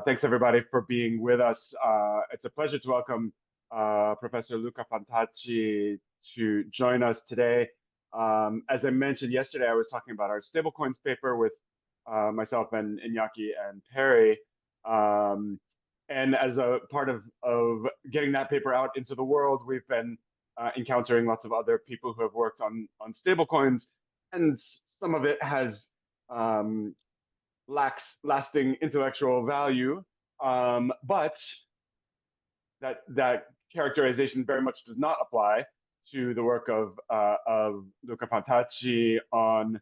Thanks everybody for being with us. It's a pleasure to welcome Professor Luca Fantacci to join us today. As I mentioned yesterday, I was talking about our stablecoins paper with myself and Iñaki and Perry. And as a part of getting that paper out into the world, we've been encountering lots of other people who have worked on stablecoins, and some of it has lacks lasting intellectual value, but that characterization very much does not apply to the work of Luca Fantacci on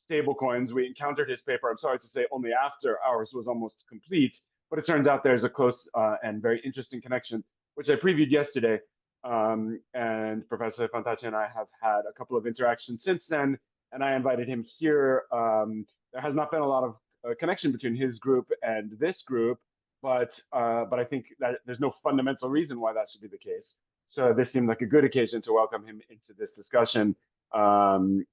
stablecoins. We encountered his paper, I'm sorry to say, only after ours was almost complete, but it turns out there's a close and very interesting connection, which I previewed yesterday. And Professor Fantacci and I have had a couple of interactions since then, and I invited him here. There has not been a lot of connection between his group and this group, but I think that there's no fundamental reason why that should be the case. So this seemed like a good occasion to welcome him into this discussion, and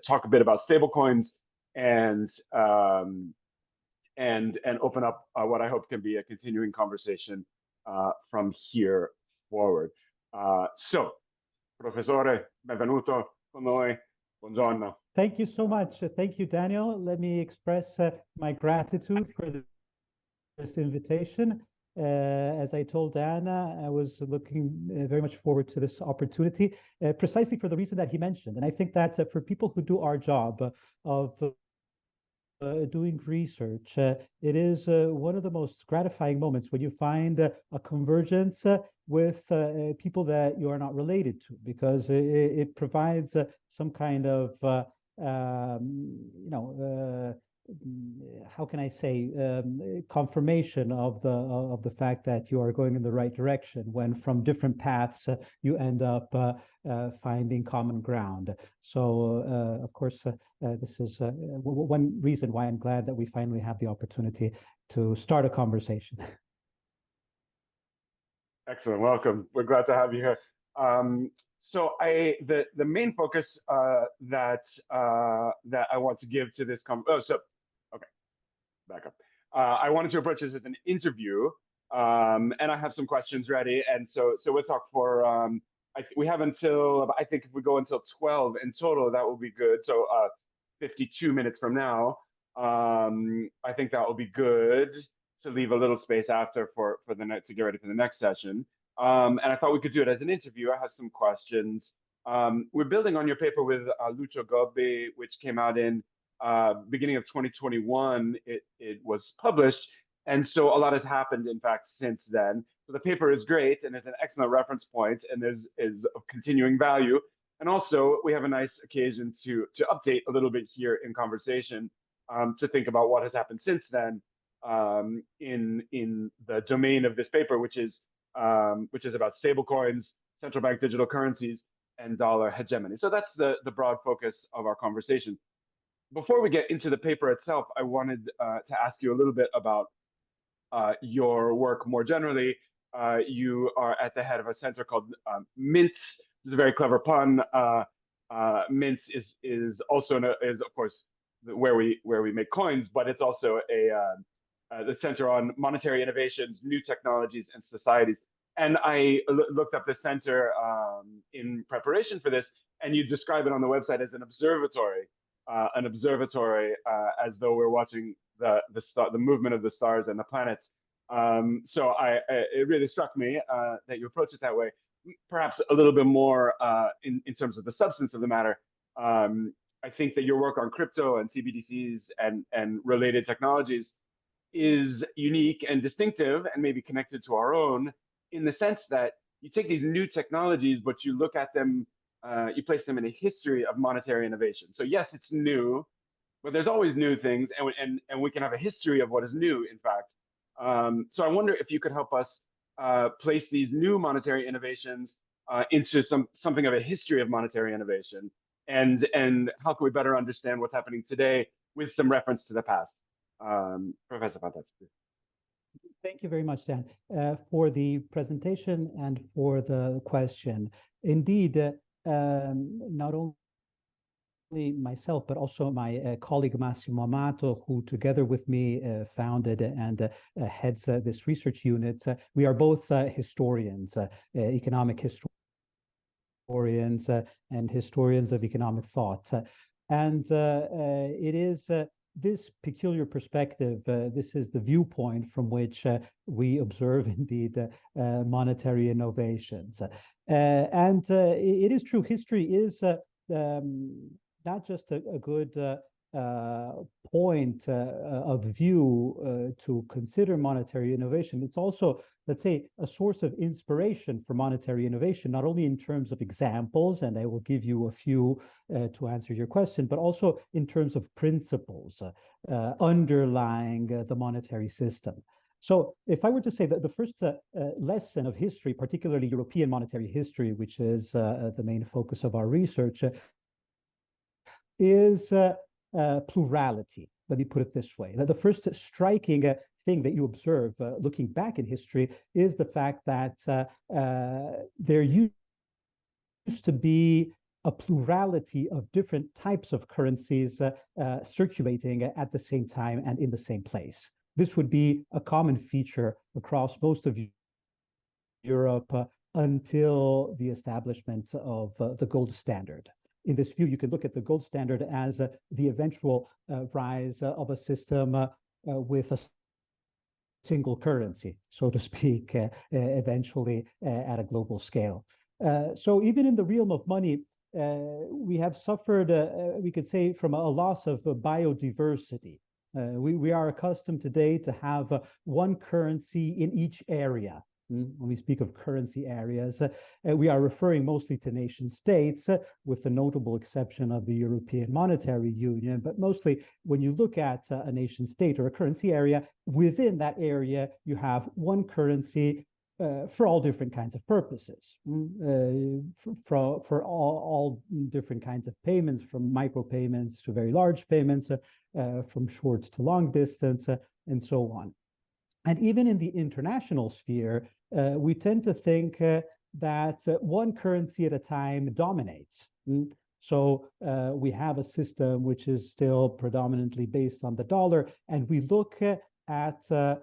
talk a bit about stablecoins and open up what I hope can be a continuing conversation from here forward. So, Professore, benvenuto con noi. Buongiorno. Thank you so much. Thank you, Daniel. Let me express my gratitude for this invitation. As I told Anna, I was looking very much forward to this opportunity, precisely for the reason that he mentioned. And I think that for people who do our job of doing research, it is one of the most gratifying moments when you find a convergence with people that you are not related to, because it provides some kind of how can I say, confirmation of the fact that you are going in the right direction, when from different paths you end up finding common ground. So of course, this is one reason why I'm glad that we finally have the opportunity to start a conversation. Excellent, welcome. We're glad to have you here. So the main focus that I want to give to this back up. I wanted to approach this as an interview, and I have some questions ready. And so we'll talk for we have until, I think if we go until 12 in total, that will be good. So 52 minutes from now, I think that will be good to leave a little space after for the next, to get ready for the next session. And I thought we could do it as an interview. I have some questions. We're building on your paper with Lucio Gobbi, which came out in beginning of 2021. It was published, and so a lot has happened, in fact, since then. So the paper is great and is an excellent reference point, and is of continuing value. And also, we have a nice occasion to update a little bit here in conversation, to think about what has happened since then, in the domain of this paper, which is about stablecoins, central bank digital currencies, and dollar hegemony. So that's the broad focus of our conversation. Before we get into the paper itself, I wanted to ask you a little bit about your work more generally. You are at the head of a center called Mints. This is a very clever pun. Mints is also is of course where we make coins, but it's also the Center on Monetary Innovations, New Technologies, and Societies. And I looked up the center in preparation for this, and you describe it on the website as an observatory. As though we're watching the movement of the stars and the planets. So it really struck me that you approach it that way. Perhaps a little bit more in terms of the substance of the matter. I think that your work on crypto and CBDCs and related technologies is unique and distinctive, and maybe connected to our own, in the sense that you take these new technologies, but you look at them, you place them in a history of monetary innovation. So yes, it's new, but there's always new things, and we can have a history of what is new, in fact. So I wonder if you could help us place these new monetary innovations into something of a history of monetary innovation, and how can we better understand what's happening today with some reference to the past. Professor Fantacci. Thank you very much, Dan, for the presentation and for the question. Indeed, not only myself, but also my colleague Massimo Amato, who together with me founded and heads this research unit. We are both historians, economic historians, and historians of economic thought. And it is this peculiar perspective, this is the viewpoint from which we observe indeed monetary innovations. And it is true, history is not just a good point of view to consider monetary innovation. It's also, let's say, a source of inspiration for monetary innovation, not only in terms of examples, and I will give you a few to answer your question, but also in terms of principles underlying the monetary system. So if I were to say that the first lesson of history, particularly European monetary history, which is the main focus of our research, is plurality. Let me put it this way. The first striking thing that you observe looking back in history is the fact that there used to be a plurality of different types of currencies circulating at the same time and in the same place. This would be a common feature across most of Europe until the establishment of the gold standard. In this view, you can look at the gold standard as the eventual rise of a system with a single currency, so to speak, eventually at a global scale. So even in the realm of money, we have suffered, we could say, from a loss of biodiversity. We are accustomed today to have one currency in each area. When we speak of currency areas, we are referring mostly to nation states, with the notable exception of the European Monetary Union. But mostly, when you look at a nation state or a currency area, within that area, you have one currency for all different kinds of purposes, for all different kinds of payments, from micropayments to very large payments, from short to long distance, and so on. And even in the international sphere, we tend to think that one currency at a time dominates. So we have a system which is still predominantly based on the dollar, and we look at the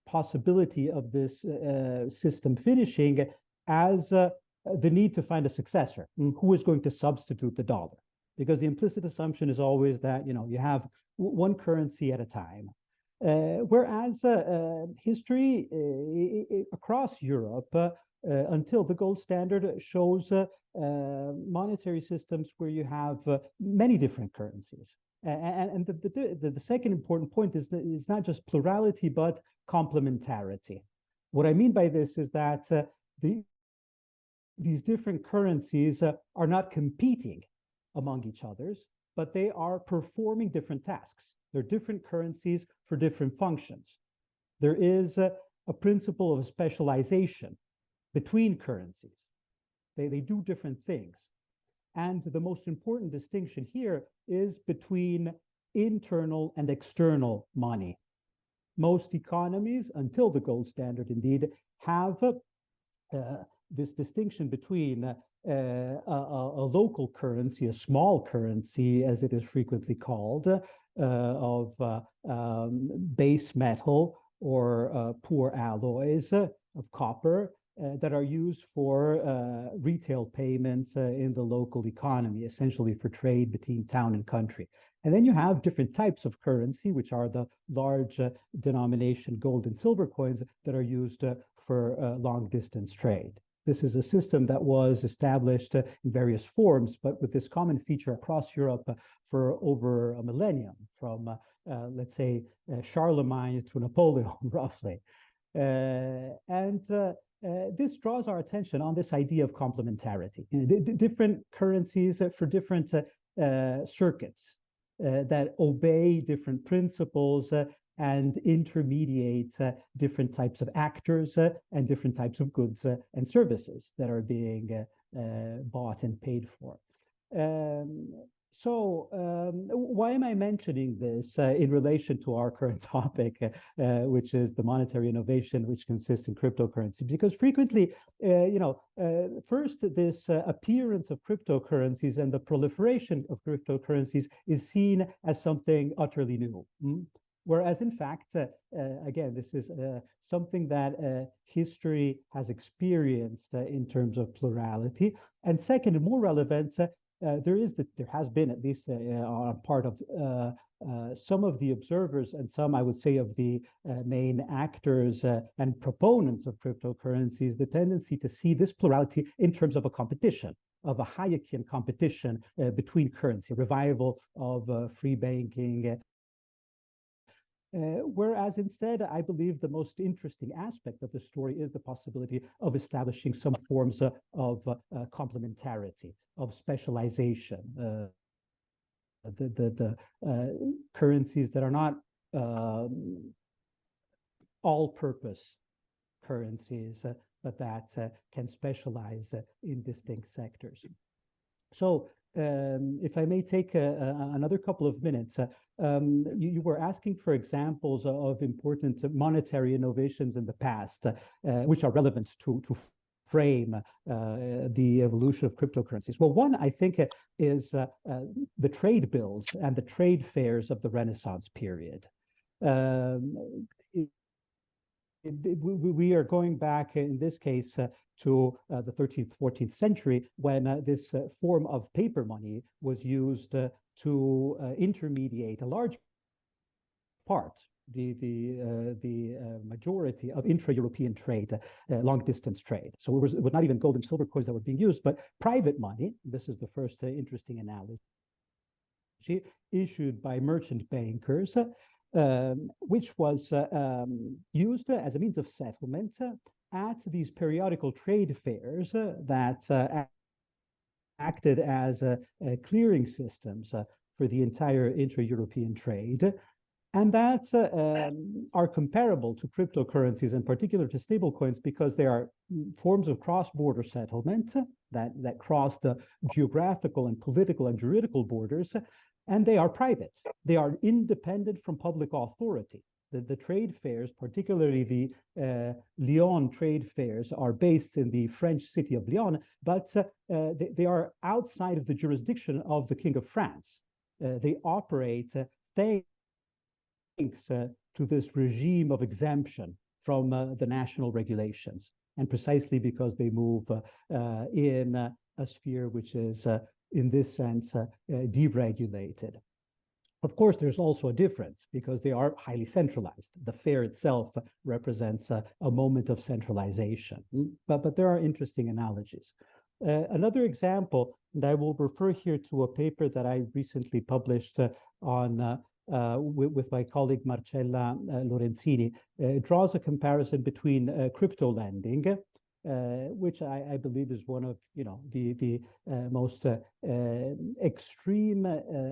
possibility of this system finishing as the need to find a successor. Who is going to substitute the dollar? Because the implicit assumption is always that, you have one currency at a time. Whereas history across Europe until the gold standard shows monetary systems where you have many different currencies. And the second important point is that it's not just plurality, but complementarity. What I mean by this is that these different currencies are not competing among each other, but they are performing different tasks. They're different currencies for different functions. There is a principle of specialization between currencies. They do different things. And the most important distinction here is between internal and external money. Most economies, until the gold standard indeed, have this distinction between a local currency, a small currency, as it is frequently called, of base metal or poor alloys of copper that are used for retail payments in the local economy, essentially for trade between town and country. And then you have different types of currency, which are the large denomination gold and silver coins that are used for long distance trade. This is a system that was established in various forms, but with this common feature across Europe for over a millennium, from, let's say, Charlemagne to Napoleon, roughly. This draws our attention on this idea of complementarity. Different currencies for different circuits that obey different principles and intermediate different types of actors and different types of goods and services that are being bought and paid for. Why am I mentioning this in relation to our current topic, which is the monetary innovation, which consists in cryptocurrency? Because frequently, first, this appearance of cryptocurrencies and the proliferation of cryptocurrencies is seen as something utterly new. Whereas, in fact, again, this is something that history has experienced in terms of plurality. And second, and more relevant, there has been, at least on part of some of the observers and some, I would say, of the main actors and proponents of cryptocurrencies, the tendency to see this plurality in terms of a competition, of a Hayekian competition between currency, revival of free banking. Whereas instead, I believe the most interesting aspect of the story is the possibility of establishing some forms of complementarity, of specialization. The currencies that are not all-purpose currencies, but that can specialize in distinct sectors. So if I may take another couple of minutes, you were asking for examples of important monetary innovations in the past, which are relevant to frame the evolution of cryptocurrencies. Well, one, I think, is the trade bills and the trade fairs of the Renaissance period. We are going back, in this case, to the 13th, 14th century, when this form of paper money was used to intermediate a large part, the majority of intra-European trade, long-distance trade. So it was not even gold and silver coins that were being used, but private money. This is the first interesting analogy, issued by merchant bankers, which was used as a means of settlement at these periodical trade fairs that acted as clearing systems for the entire intra-European trade, and that are comparable to cryptocurrencies, in particular to stablecoins, because they are forms of cross-border settlement that cross the geographical and political and juridical borders, and they are private. They are independent from public authority. The trade fairs, particularly the Lyon trade fairs, are based in the French city of Lyon, but they are outside of the jurisdiction of the King of France. They operate thanks to this regime of exemption from the national regulations, and precisely because they move in a sphere which is, in this sense, deregulated. Of course, there's also a difference because they are highly centralized. The fair itself represents a moment of centralization, but there are interesting analogies. Another example, and I will refer here to a paper that I recently published with my colleague Marcella Lorenzini, draws a comparison between crypto lending, which I believe is one of the most extreme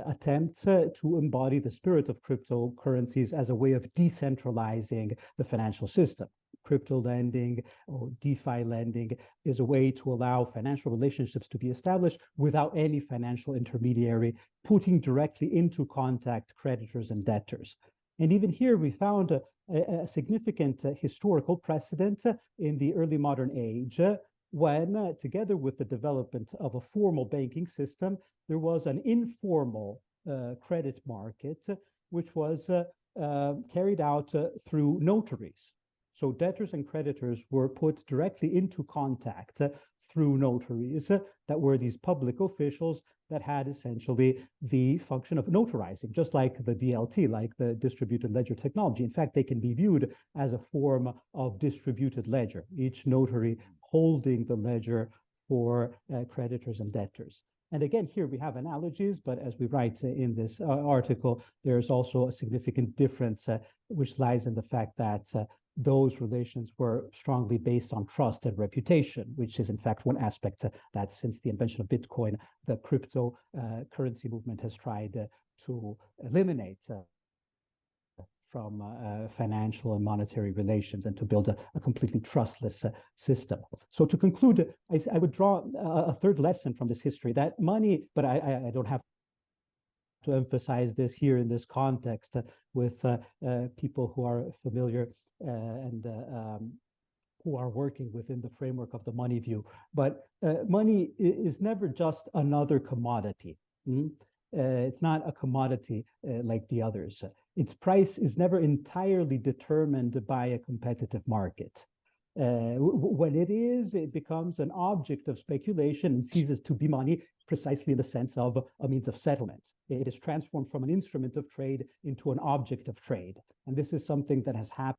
attempts to embody the spirit of cryptocurrencies as a way of decentralizing the financial system. Crypto lending or DeFi lending is a way to allow financial relationships to be established without any financial intermediary, putting directly into contact creditors and debtors. And even here we found a significant historical precedent in the early modern age when, together with the development of a formal banking system, there was an informal credit market, which was carried out through notaries. So debtors and creditors were put directly into contact through notaries that were these public officials that had essentially the function of notarizing, just like the DLT, like the distributed ledger technology. In fact, they can be viewed as a form of distributed ledger, each notary holding the ledger for creditors and debtors. And again, here we have analogies, but as we write in this article, there's also a significant difference, which lies in the fact that those relations were strongly based on trust and reputation, which is in fact one aspect that since the invention of Bitcoin, the crypto currency movement has tried to eliminate from financial and monetary relations and to build a completely trustless system. So to conclude, I would draw a third lesson from this history, that money, but I don't have to emphasize this here in this context with people who are familiar and who are working within the framework of the money view. But money is never just another commodity. It's not a commodity like the others. Its price is never entirely determined by a competitive market. When it becomes an object of speculation and ceases to be money precisely in the sense of a means of settlement. It is transformed from an instrument of trade into an object of trade. And this is something that has happened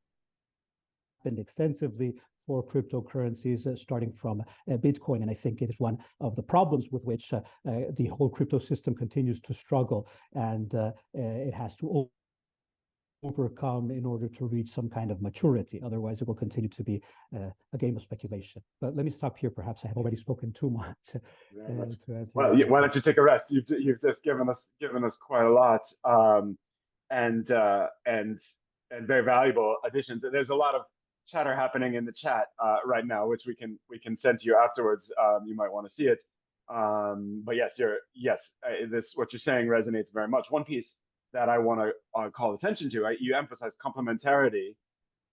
extensively for cryptocurrencies, starting from Bitcoin. And I think it is one of the problems with which the whole crypto system continues to struggle, and it has to overcome in order to reach some kind of maturity. Otherwise, it will continue to be a game of speculation. But let me stop here. Perhaps I have already spoken too much. Well, why don't you take a rest? You've just given us quite a lot, and very valuable additions. There's a lot of chatter happening in the chat right now, which we can send to you afterwards. You might want to see it. But yes, what you're saying resonates very much. One piece that I want to call attention to, you emphasize complementarity,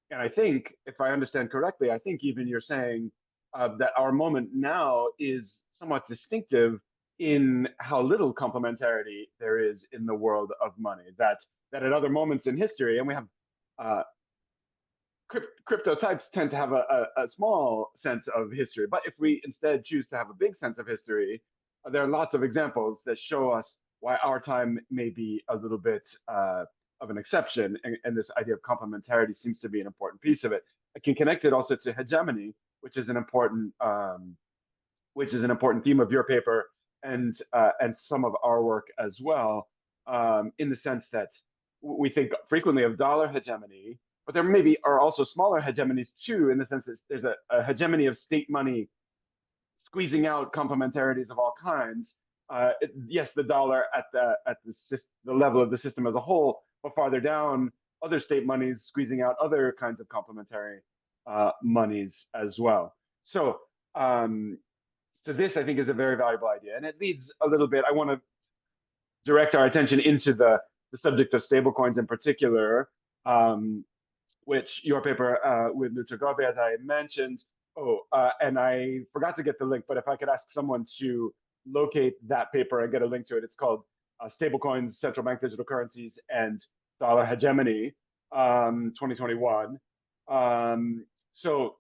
and I think, if I understand correctly, I think even you're saying that our moment now is somewhat distinctive in how little complementarity there is in the world of money. That at other moments in history, and we have crypto types tend to have a small sense of history, but if we instead choose to have a big sense of history, there are lots of examples that show us why our time may be a little bit of an exception, and this idea of complementarity seems to be an important piece of it. I can connect it also to hegemony, which is an important theme of your paper and some of our work as well, in the sense that we think frequently of dollar hegemony, but there maybe are also smaller hegemonies too, in the sense that there's a hegemony of state money squeezing out complementarities of all kinds. Yes, the dollar at the level of the system as a whole, but farther down, other state monies squeezing out other kinds of complementary monies as well. So this, I think, is a very valuable idea, and it leads a little bit. I want to direct our attention into the subject of stablecoins in particular, which your paper with Luca Fantacci, as I mentioned. And I forgot to get the link, but if I could ask someone to locate that paper and get a link to it. It's called Stablecoins, Central Bank Digital Currencies, and Dollar Hegemony, 2021. So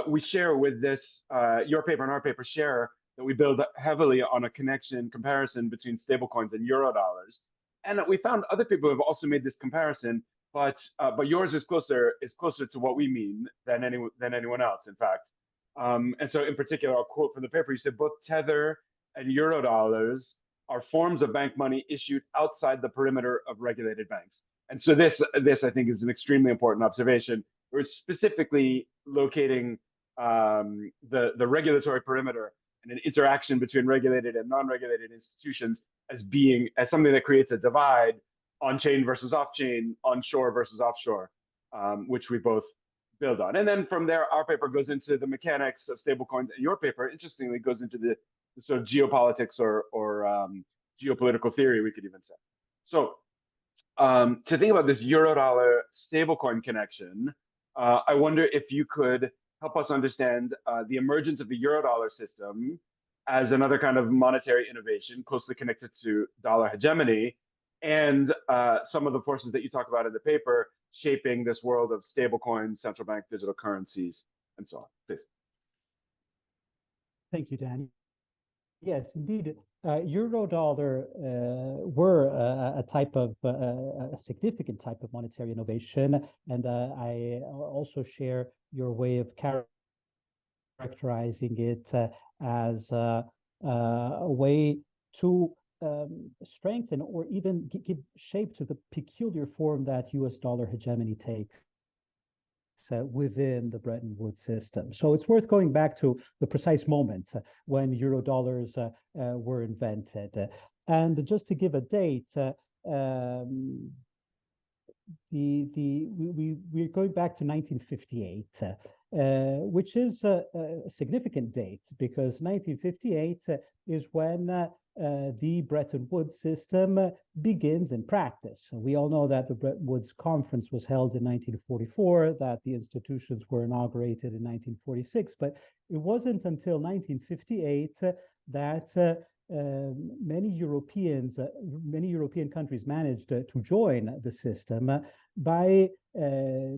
we share with this, your paper and our paper share that we build heavily on a comparison between stablecoins and Eurodollars. And we found other people have also made this comparison, but yours is closer to what we mean than anyone else, in fact. And so in particular, I'll quote from the paper. You said both Tether and Eurodollars are forms of bank money issued outside the perimeter of regulated banks. And so this I think is an extremely important observation. We're specifically locating the regulatory perimeter and an interaction between regulated and non-regulated institutions as something that creates a divide on-chain versus off-chain, onshore versus offshore, which we both build on. And then from there, our paper goes into the mechanics of stablecoins, and your paper, interestingly, goes into the sort of geopolitics or geopolitical theory, we could even say. So to think about this Eurodollar stablecoin connection, I wonder if you could help us understand the emergence of the Eurodollar system as another kind of monetary innovation closely connected to dollar hegemony, and some of the forces that you talk about in the paper shaping this world of stablecoins, central bank digital currencies, and so on. Please. Thank you, Danny. Yes, indeed. Eurodollar were a type of a significant type of monetary innovation, and I also share your way of characterizing it as a way to strengthen or even give shape to the peculiar form that U.S. dollar hegemony takes within the Bretton Woods system. So it's worth going back to the precise moment when Eurodollars were invented. And just to give a date, we're going back to 1958, which is a significant date, because 1958 is when the Bretton Woods system begins in practice. We all know that the Bretton Woods Conference was held in 1944, that the institutions were inaugurated in 1946, but it wasn't until 1958 that many European countries managed to join the system by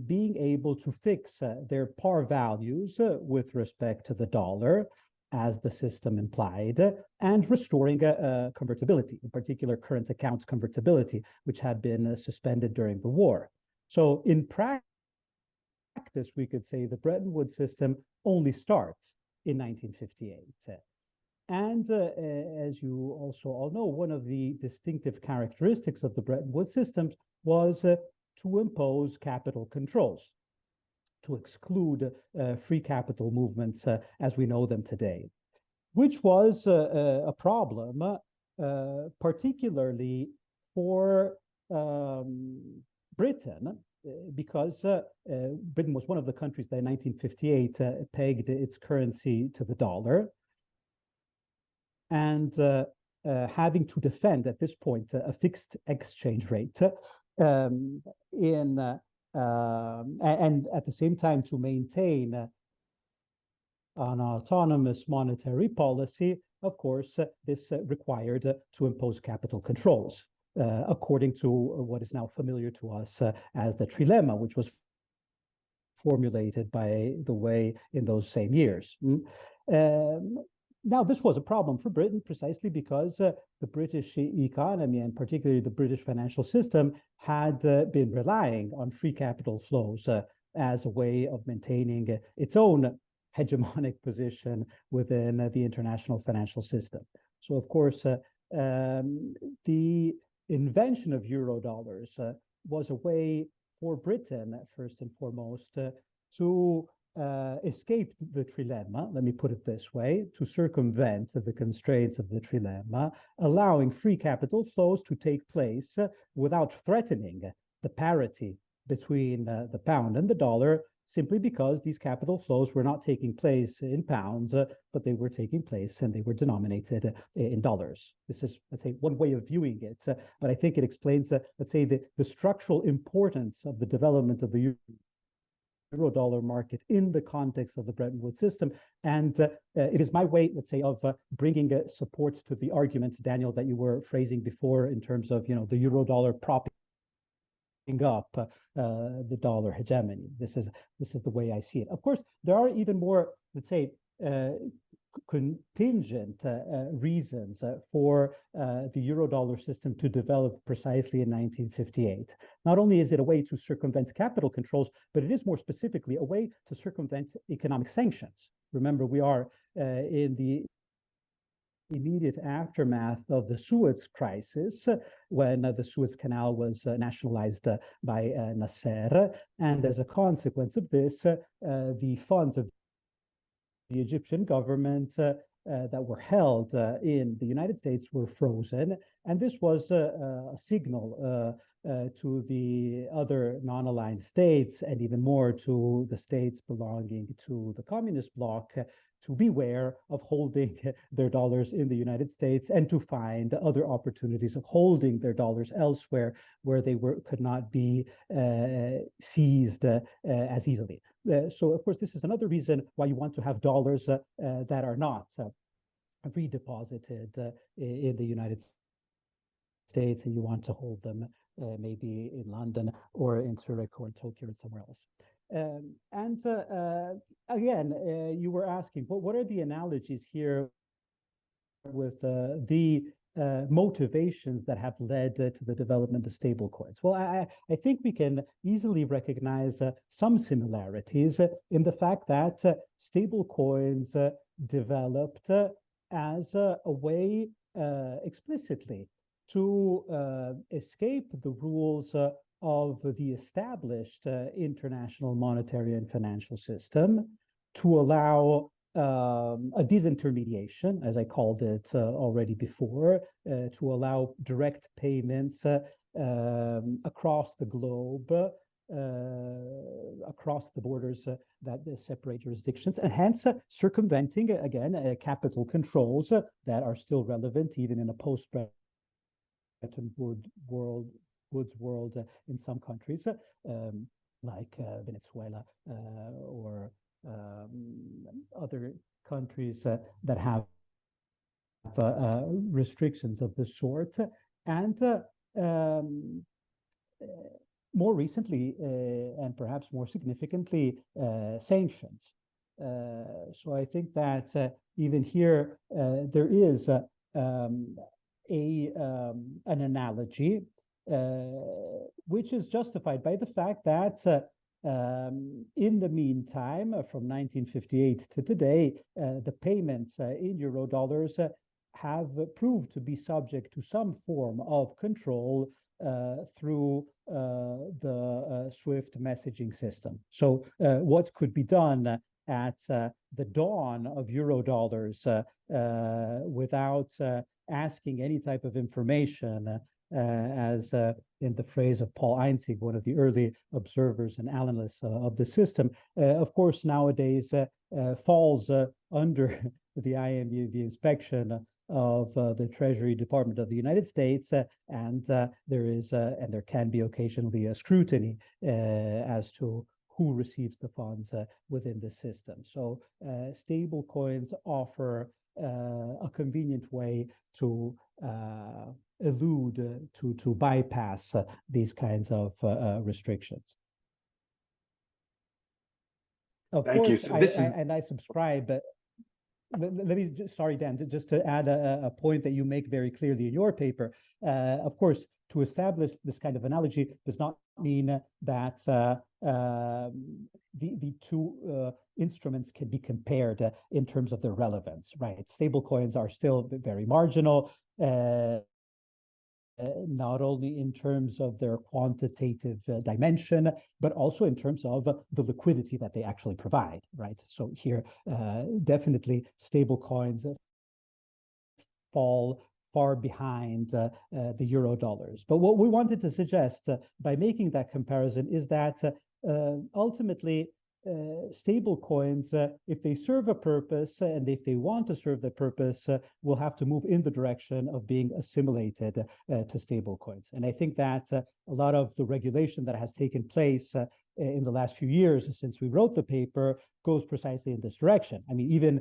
being able to fix their par values with respect to the dollar, as the system implied, and restoring convertibility, in particular current account convertibility, which had been suspended during the war. So in practice, we could say the Bretton Woods system only starts in 1958. And as you also all know, one of the distinctive characteristics of the Bretton Woods system was to impose capital controls, to exclude free capital movements as we know them today, which was a problem, particularly for Britain, because Britain was one of the countries that in 1958 pegged its currency to the dollar, and having to defend at this point a fixed exchange rate and at the same time to maintain an autonomous monetary policy. Of course, this required to impose capital controls, according to what is now familiar to us as the trilemma, which was formulated by the Way in those same years. Now, this was a problem for Britain precisely because the British economy, and particularly the British financial system, had been relying on free capital flows as a way of maintaining its own hegemonic position within the international financial system. So, of course, the invention of eurodollars was a way for Britain, first and foremost, to escape the trilemma, let me put it this way, to circumvent the constraints of the trilemma, allowing free capital flows to take place without threatening the parity between the pound and the dollar, simply because these capital flows were not taking place in pounds, but they were taking place and they were denominated in dollars. This is, let's say, one way of viewing it, but I think it explains, let's say, the structural importance of the development of the euro-dollar market in the context of the Bretton Woods system. And it is my way, let's say, of bringing support to the arguments, Daniel, that you were phrasing before in terms of, the euro-dollar propping up the dollar hegemony. This is the way I see it. Of course, there are even more, let's say, contingent reasons for the euro-dollar system to develop precisely in 1958. Not only is it a way to circumvent capital controls, but it is more specifically a way to circumvent economic sanctions. Remember, we are in the immediate aftermath of the Suez crisis, when the Suez Canal was nationalized by Nasser. And as a consequence of this, the funds of the Egyptian government that were held in the United States were frozen. And this was a signal to the other non-aligned states, and even more to the states belonging to the communist bloc, to beware of holding their dollars in the United States and to find other opportunities of holding their dollars elsewhere where they could not be seized as easily. So, of course, this is another reason why you want to have dollars that are not redeposited in the United States, and you want to hold them maybe in London or in Zurich or in Tokyo or somewhere else. Again, you were asking, what are the analogies here with the motivations that have led to the development of stablecoins? Well, I think we can easily recognize some similarities in the fact that stablecoins developed as a way explicitly to escape the rules of the established international monetary and financial system, to allow a disintermediation, as I called it already before, to allow direct payments across the globe across the borders that separate jurisdictions, and hence circumventing, again, capital controls that are still relevant even in a post-Bretton Woods world in some countries, like Venezuela or other countries that have restrictions of this sort. And more recently, and perhaps more significantly, sanctions. So I think that even here there is an analogy which is justified by the fact that in the meantime, from 1958 to today, the payments in Eurodollars have proved to be subject to some form of control through the SWIFT messaging system. So what could be done at the dawn of Eurodollars without asking any type of information, as in the phrase of Paul Einzig, one of the early observers and analysts of the system, of course, nowadays falls under the inspection of the Treasury Department of the United States, and there can be occasionally a scrutiny as to who receives the funds within the system. So stable coins offer a convenient way to elude, to bypass these kinds of restrictions. Of Thank course, you. So I subscribe. Let me, sorry, Dan, just to add a point that you make very clearly in your paper. Of course, to establish this kind of analogy does not mean that the two instruments can be compared in terms of their relevance, right? Stable coins are still very marginal, not only in terms of their quantitative dimension, but also in terms of the liquidity that they actually provide, right? So here, definitely stable coins fall far behind the Eurodollars. But what we wanted to suggest by making that comparison is that ultimately, stable coins, if they serve a purpose and if they want to serve the purpose, will have to move in the direction of being assimilated to stable coins. And I think that a lot of the regulation that has taken place in the last few years since we wrote the paper goes precisely in this direction. I mean, even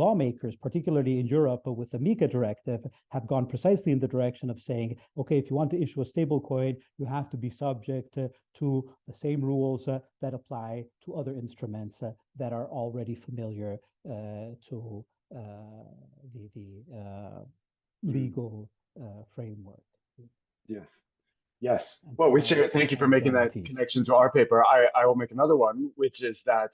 lawmakers, particularly in Europe with the MiCA directive, have gone precisely in the direction of saying, okay, if you want to issue a stable coin, you have to be subject to the same rules that apply to other instruments that are already familiar to the legal framework. Yes. Yes. Well, we share. Thank you for making that connection to our paper. I will make another one, which is that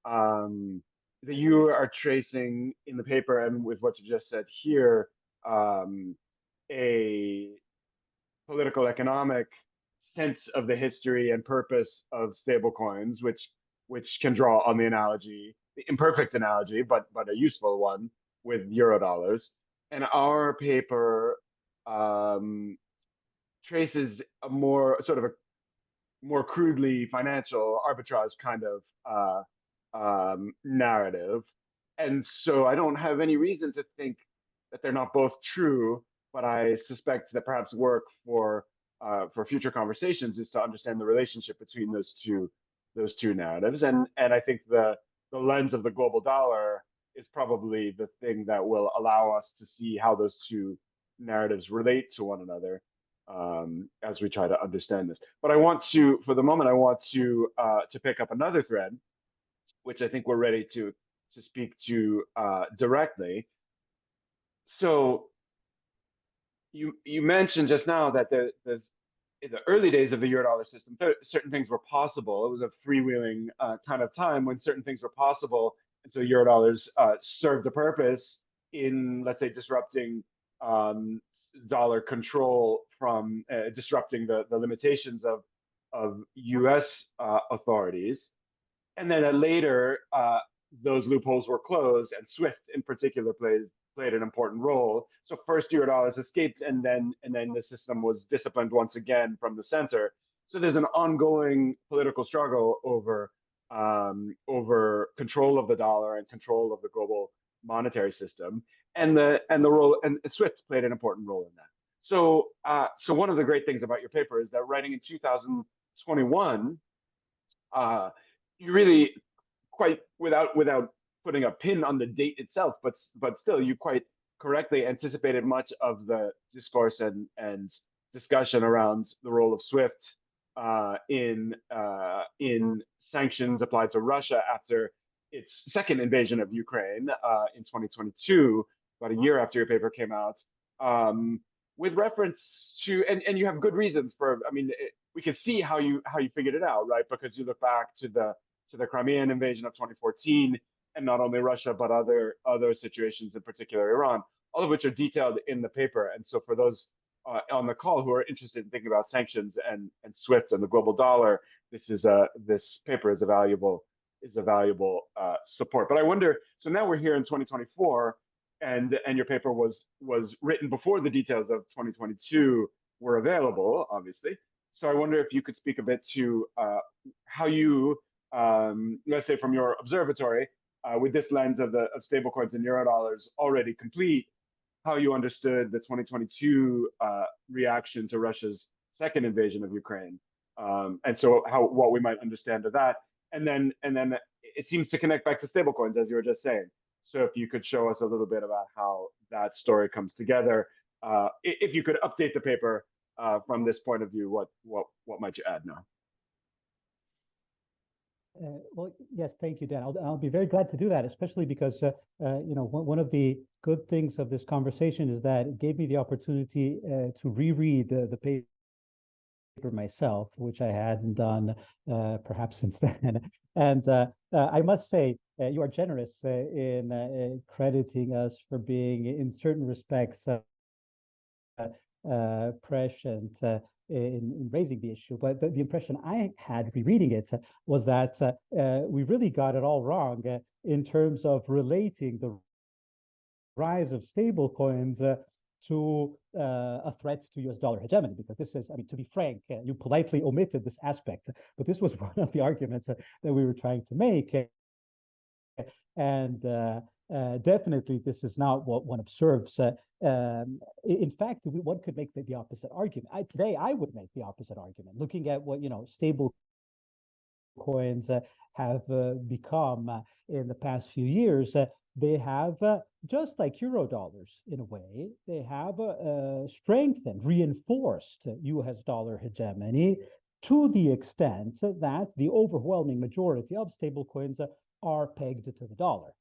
that you are tracing in the paper and with what you just said here, a political economic sense of the history and purpose of stablecoins, which can draw on the analogy, the imperfect analogy, but a useful one with Eurodollars. And our paper traces a more crudely financial arbitrage kind of narrative. And so I don't have any reason to think that they're not both true, but I suspect that perhaps work for future conversations is to understand the relationship between those two narratives. And I think the lens of the global dollar is probably the thing that will allow us to see how those two narratives relate to one another as we try to understand this. But I want to, for the moment, I want to pick up another thread, which I think we're ready to speak to directly. So you mentioned just now that there's in the early days of the Eurodollar system, certain things were possible. It was a freewheeling kind of time when certain things were possible, and so Eurodollars served a purpose in, let's say, disrupting dollar control from disrupting the limitations of U.S. authorities. And then later, those loopholes were closed, and SWIFT in particular played an important role. So first Eurodollars escaped, and then the system was disciplined once again from the center. So there's an ongoing political struggle over control of the dollar and control of the global monetary system, and the role, and SWIFT played an important role in that. So one of the great things about your paper is that writing in 2021, uh, you really quite without putting a pin on the date itself, but still you quite correctly anticipated much of the discourse and discussion around the role of SWIFT in sanctions applied to Russia after its second invasion of Ukraine in 2022, about a year after your paper came out. With reference to, and you have good reasons for, I mean, we can see how you figured it out, right? Because you look back to the Crimean invasion of 2014, and not only Russia but other situations, in particular Iran, all of which are detailed in the paper. And so for those on the call who are interested in thinking about sanctions and SWIFT and the global dollar, this paper is a valuable support. But I wonder, so now we're here in 2024, and your paper was written before the details of 2022 were available, obviously. So I wonder if you could speak a bit to how you, let's say from your observatory, with this lens of stablecoins and eurodollars already complete, how you understood the 2022 reaction to Russia's second invasion of Ukraine, and so what we might understand of that, and then it seems to connect back to stablecoins, as you were just saying. So if you could show us a little bit about how that story comes together, if you could update the paper from this point of view, what might you add now? Well, yes, thank you, Dan. I'll be very glad to do that, especially because one of the good things of this conversation is that it gave me the opportunity to reread the paper myself, which I hadn't done perhaps since then. And I must say, you are generous in crediting us for being, in certain respects, prescient in raising the issue. But the impression I had rereading it was that we really got it all wrong in terms of relating the rise of stable coins to a threat to US dollar hegemony, because this is, I mean, to be frank, you politely omitted this aspect, but this was one of the arguments that we were trying to make. And definitely, this is not what one observes. In fact, one could make the opposite argument. Today, I would make the opposite argument, looking at what stable coins have become in the past few years. They have, just like eurodollars in a way, they have strengthened, reinforced US dollar hegemony to the extent that the overwhelming majority of stablecoins are pegged to the dollar.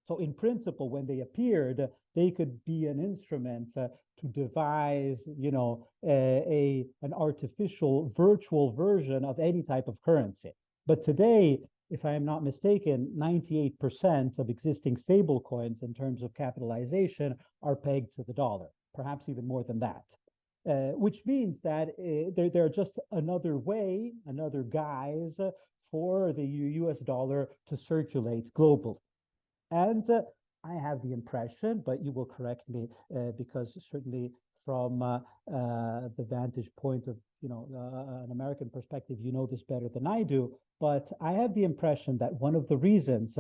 So in principle, when they appeared, they could be an instrument to devise, an artificial virtual version of any type of currency. But today, if I am not mistaken, 98% of existing stable coins in terms of capitalization are pegged to the dollar, perhaps even more than that. Which means that they're just another way, another guise for the US dollar to circulate globally. And I have the impression, but you will correct me, because certainly from the vantage point of an American perspective, you know this better than I do. But I have the impression that one of the reasons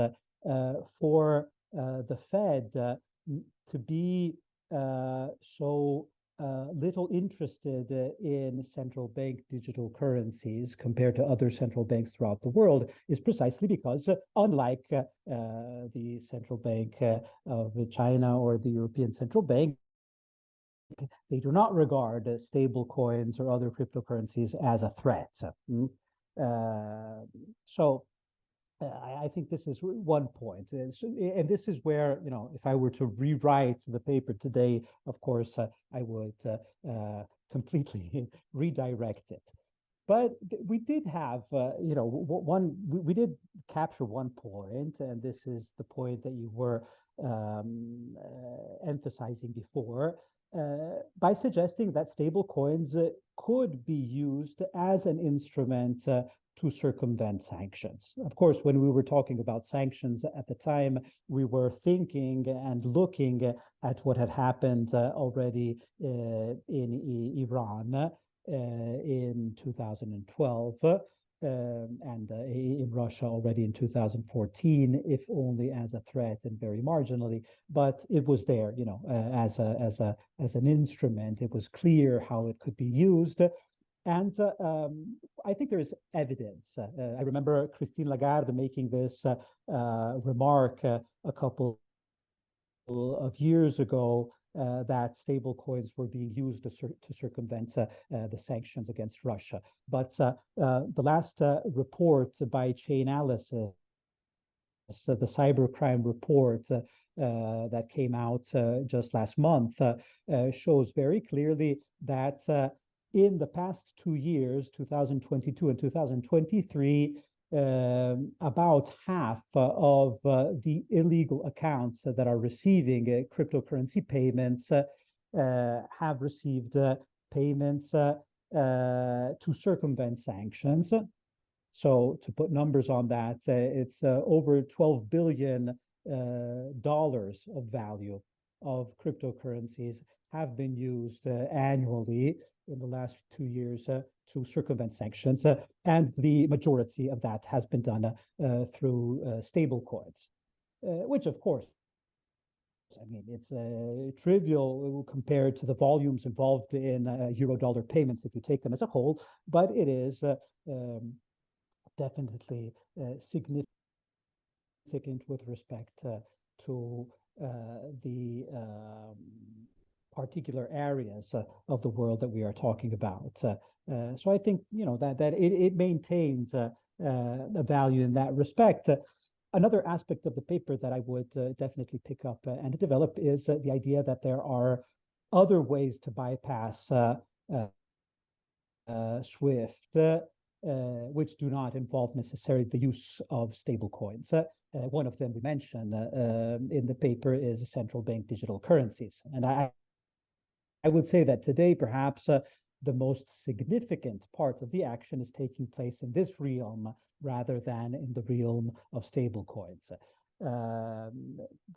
for the Fed to be so little interested in central bank digital currencies compared to other central banks throughout the world is precisely because, unlike the central bank of China or the European Central Bank, they do not regard stable coins or other cryptocurrencies as a threat. So I think this is one point. And this is where, if I were to rewrite the paper today, of course, I would completely redirect it. But we did have, we did capture one point, and this is the point that you were emphasizing before, by suggesting that stable coins could be used as an instrument to circumvent sanctions. Of course, when we were talking about sanctions at the time, we were thinking and looking at what had happened already in Iran. in 2012. And in Russia already in 2014, if only as a threat and very marginally, but it was there, as an instrument. It was clear how it could be used, and I think there is evidence. I remember Christine Lagarde making this remark a couple of years ago, that stable coins were being used to circumvent the sanctions against Russia. But the last report by Chainalysis, the cybercrime report that came out just last month, shows very clearly that in the past 2 years, 2022 and 2023, about half of the illegal accounts that are receiving cryptocurrency payments have received payments to circumvent sanctions. So to put numbers on that, it's over $12 billion of value of cryptocurrencies have been used annually in the last 2 years to circumvent sanctions, and the majority of that has been done through stable coins, which of course, I mean, it's trivial compared to the volumes involved in euro-dollar payments if you take them as a whole, but it is definitely significant with respect to the particular areas of the world that we are talking about. So I think that it maintains a value in that respect. Another aspect of the paper that I would definitely pick up and develop is the idea that there are other ways to bypass SWIFT, which do not involve necessarily the use of stablecoins. One of them we mentioned in the paper is central bank digital currencies. And I would say that today, perhaps the most significant part of the action is taking place in this realm rather than in the realm of stablecoins.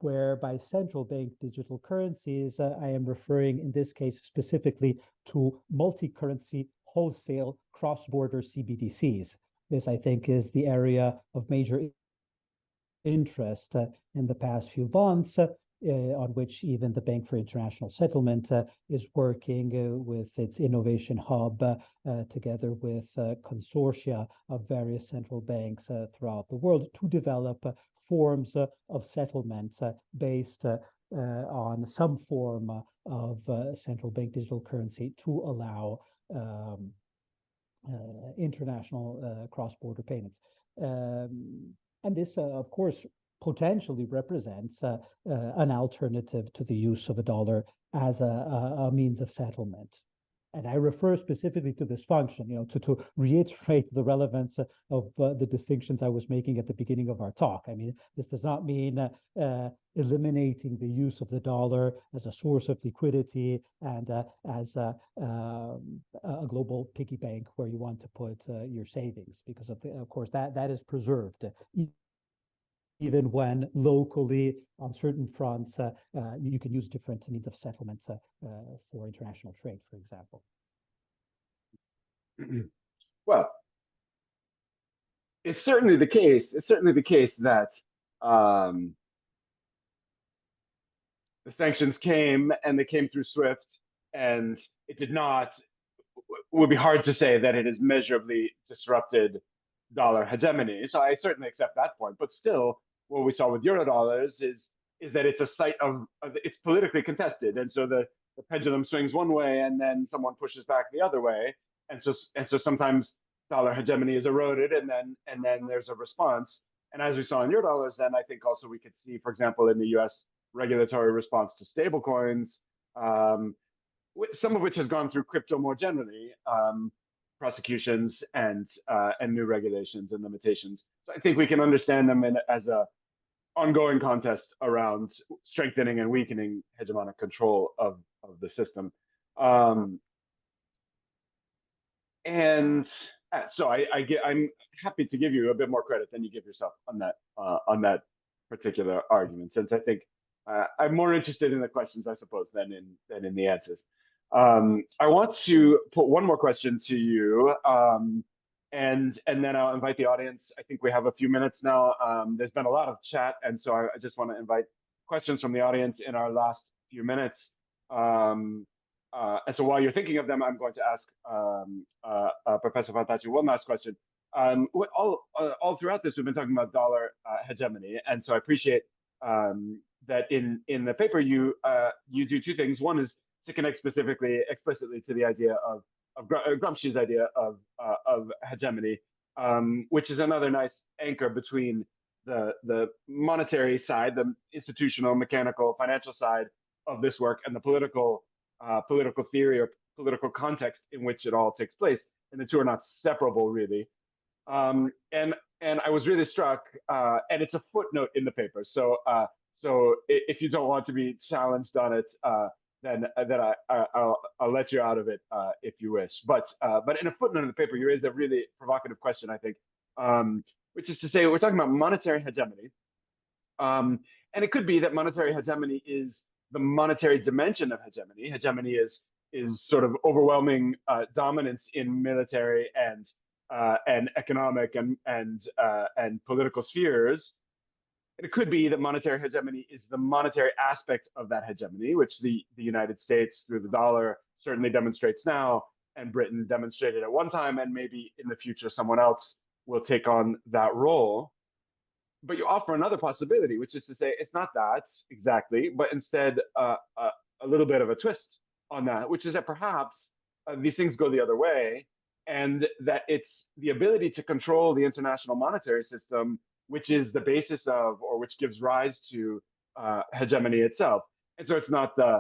Whereby central bank digital currencies, I am referring in this case specifically to multi-currency wholesale cross-border CBDCs. This, I think, is the area of major interest in the past few months, on which even the Bank for International Settlement is working with its innovation hub, together with consortia of various central banks throughout the world to develop forms of settlement based on some form of central bank digital currency to allow international cross-border payments. And this, of course, potentially represents an alternative to the use of a dollar as a means of settlement. And I refer specifically to this function, to reiterate the relevance of the distinctions I was making at the beginning of our talk. I mean, this does not mean eliminating the use of the dollar as a source of liquidity and as a global piggy bank where you want to put your savings, because of course that is preserved. Even when locally on certain fronts, you can use different means of settlement for international trade, for example. Well, it's certainly the case. It's certainly the case that the sanctions came and they came through SWIFT, and it did not. It would be hard to say that it has measurably disrupted dollar hegemony. So I certainly accept that point. But still, what we saw with Eurodollars is that it's a site of it's politically contested, and so the pendulum swings one way, and then someone pushes back the other way, and so sometimes dollar hegemony is eroded, and then there's a response. And as we saw in Eurodollars, then I think also we could see, for example, in the U.S. regulatory response to stablecoins, some of which has gone through crypto more generally, prosecutions and new regulations and limitations. So I think we can understand them as a ongoing contest around strengthening and weakening hegemonic control of the system. And so I'm happy to give you a bit more credit than you give yourself on that particular argument, since I think I'm more interested in the questions, I suppose, than in the answers. I want to put one more question to you, and then I'll invite the audience. I think we have a few minutes now. There's been a lot of chat, and so I just want to invite questions from the audience in our last few minutes. And so while you're thinking of them, I'm going to ask Professor Fantacci one last question. All throughout this, we've been talking about dollar hegemony, and so I appreciate that in the paper you do two things. One is to connect explicitly to the idea of Gramsci's idea of hegemony, which is another nice anchor between the monetary side, the institutional, mechanical, financial side of this work, and the political theory or political context in which it all takes place. And the two are not separable, really. And I was really struck, and it's a footnote in the paper. So if you don't want to be challenged on it, then I'll let you out of it if you wish. But in a footnote in the paper, you raised a really provocative question, I think, which is to say we're talking about monetary hegemony, and it could be that monetary hegemony is the monetary dimension of hegemony. Hegemony is sort of overwhelming dominance in military and economic and political spheres. It could be that monetary hegemony is the monetary aspect of that hegemony, which the United States through the dollar certainly demonstrates now, and Britain demonstrated at one time, and maybe in the future someone else will take on that role. But you offer another possibility, which is to say it's not that exactly, but instead a little bit of a twist on that, which is that perhaps these things go the other way, and that it's the ability to control the international monetary system which is the basis of, or which gives rise to hegemony itself. And so it's not the